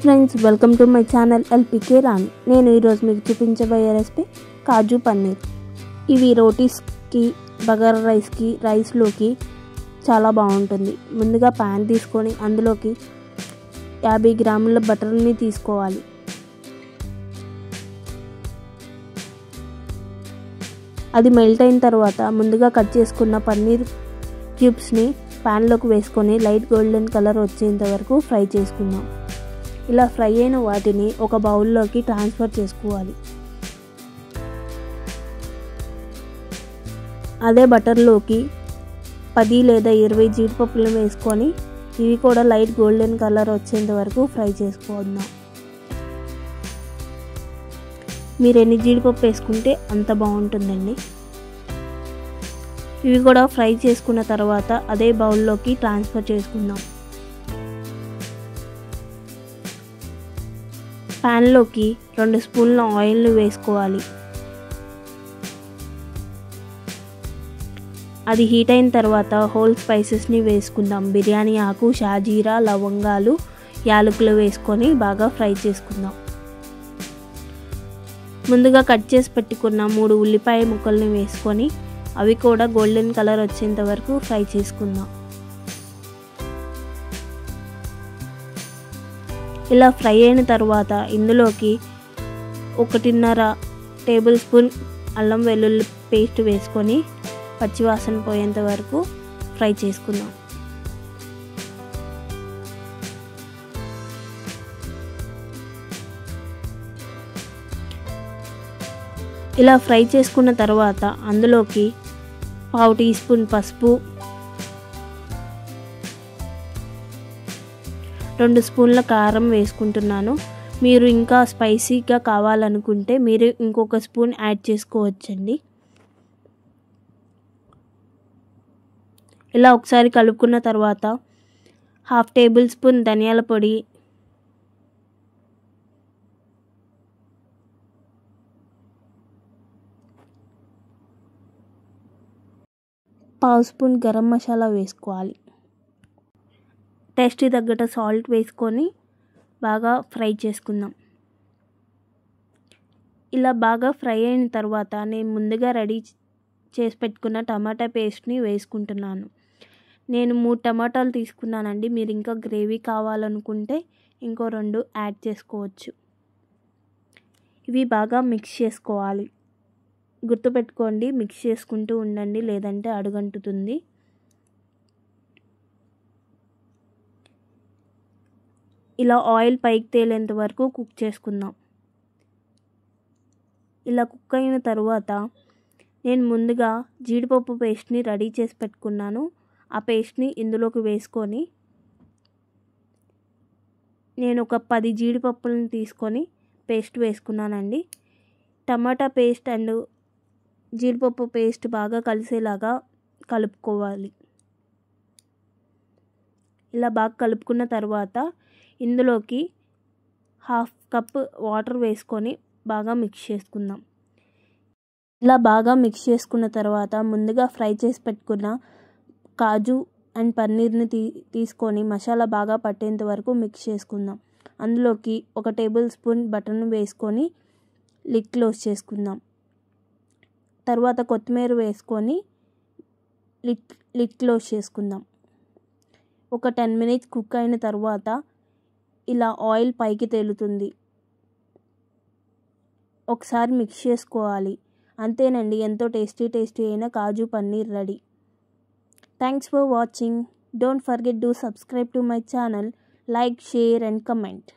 Friends, welcome to my channel L P K Rani. నేను ఈరోజు మీకు చూపించబోయే రెసిపీ కాజు పన్నీర్. ఇవి రోటీస్కి, బగారా రైస్కి, రైస్లోకి చాలా బాగుంటుంది. ముందుగా ప్యాన్ తీసుకొని అందులోకి 50 గ్రాముల బటర్ని తీసుకోవాలి. అది మెల్ట్ అయిన తర్వాత ముందుగా కట్ చేసుకున్న పన్నీర్ క్యూబ్స్ని ప్యాన్లోకి వేసుకొని లైట్ గోల్డెన్ కలర్ వచ్చేంత వరకు ఫ్రై చేసుకుందాం. ఇలా ఫ్రై అయిన వాటిని ఒక బౌల్లోకి ట్రాన్స్ఫర్ చేసుకోవాలి. అదే బటర్లోకి 10 లేదా 20 జీడిపప్పులను వేసుకొని ఇవి కూడా లైట్ గోల్డెన్ కలర్ వచ్చేంత వరకు ఫ్రై చేసుకుందాం. మీరు ఎన్ని జీడిపప్పు వేసుకుంటే అంత బాగుంటుందండి. ఇవి కూడా ఫ్రై చేసుకున్న తర్వాత అదే బౌల్లోకి ట్రాన్స్ఫర్ చేసుకుందాం. ప్యాన్లోకి 2 స్పూన్ల ఆయిల్ని వేసుకోవాలి. అది హీట్ అయిన తర్వాత హోల్ స్పైసెస్ని వేసుకుందాం. బిర్యానీ ఆకు, షాజీరా, లవంగాలు, యాలకులు వేసుకొని బాగా ఫ్రై చేసుకుందాం. ముందుగా కట్ చేసి పెట్టుకున్న 3 ఉల్లిపాయ ముక్కల్ని వేసుకొని అవి కూడా గోల్డెన్ కలర్ వచ్చేంత వరకు ఫ్రై చేసుకుందాం. ఇలా ఫ్రై అయిన తర్వాత ఇందులోకి 1.5 టేబుల్ స్పూన్ అల్లం వెల్లుల్లి పేస్ట్ వేసుకొని పచ్చివాసన పోయేంత వరకు ఫ్రై చేసుకుందాం. ఇలా ఫ్రై చేసుకున్న తర్వాత అందులోకి 1/2 టీ స్పూన్ పసుపు, 2 స్పూన్ల కారం వేసుకుంటున్నాను. మీరు ఇంకా స్పైసీగా కావాలనుకుంటే మీరు ఇంకొక స్పూన్ యాడ్ చేసుకోవచ్చండి. ఇలా ఒకసారి కలుపుకున్న తర్వాత 1/2 టేబుల్ స్పూన్ ధనియాల పొడి, 1/2 స్పూన్ గరం మసాలా వేసుకోవాలి. టేస్ట్కి తగ్గట్టు సాల్ట్ వేసుకొని బాగా ఫ్రై చేసుకుందాం. ఇలా బాగా ఫ్రై అయిన తర్వాత నేను ముందుగా రెడీ చేసి పెట్టుకున్న టమాటా పేస్ట్ని వేసుకుంటున్నాను. నేను 3 టమాటాలు తీసుకున్నానండి. మీరు ఇంకా గ్రేవీ కావాలనుకుంటే ఇంకో 2 యాడ్ చేసుకోవచ్చు. ఇవి బాగా మిక్స్ చేసుకోవాలి. గుర్తుపెట్టుకోండి, మిక్స్ చేసుకుంటూ ఉండండి, లేదంటే అడుగంటుతుంది. ఇలా ఆయిల్ పైకి తేలేంత వరకు కుక్ చేసుకుందాం. ఇలా కుక్ అయిన తర్వాత నేను ముందుగా జీడిపప్పు పేస్ట్ని రెడీ చేసి పెట్టుకున్నాను. ఆ పేస్ట్ని ఇందులోకి వేసుకొని నేను ఒక 10 జీడిపప్పులను తీసుకొని పేస్ట్ వేసుకున్నానండి. టమాటా పేస్ట్ అండ్ జీడిపప్పు పేస్ట్ బాగా కలిసేలాగా కలుపుకోవాలి. ఇలా బాగా కలుపుకున్న తర్వాత ఇందులోకి 1/2 కప్ వాటర్ వేసుకొని బాగా మిక్స్ చేసుకుందాం. ఇలా బాగా మిక్స్ చేసుకున్న తర్వాత ముందుగా ఫ్రై చేసి పెట్టుకున్న కాజు అండ్ పన్నీర్ని తీసుకొని మసాలా బాగా పట్టేంత వరకు మిక్స్ చేసుకుందాం. అందులోకి 1 టేబుల్ స్పూన్ బటర్ని వేసుకొని లిడ్ క్లోజ్ చేసుకుందాం. తర్వాత కొత్తిమీర వేసుకొని లిడ్ క్లోజ్ చేసుకుందాం. ఒక 10 మినిట్స్ కుక్ అయిన తర్వాత ఇలా ఆయిల్ పైకి తేలుతుంది. ఒకసారి మిక్స్ చేసుకోవాలి. అంతేనండి, ఎంతో టేస్టీ అయిన kaju paneer ready. Thanks for watching. Don't forget to subscribe to my channel, like, share and comment.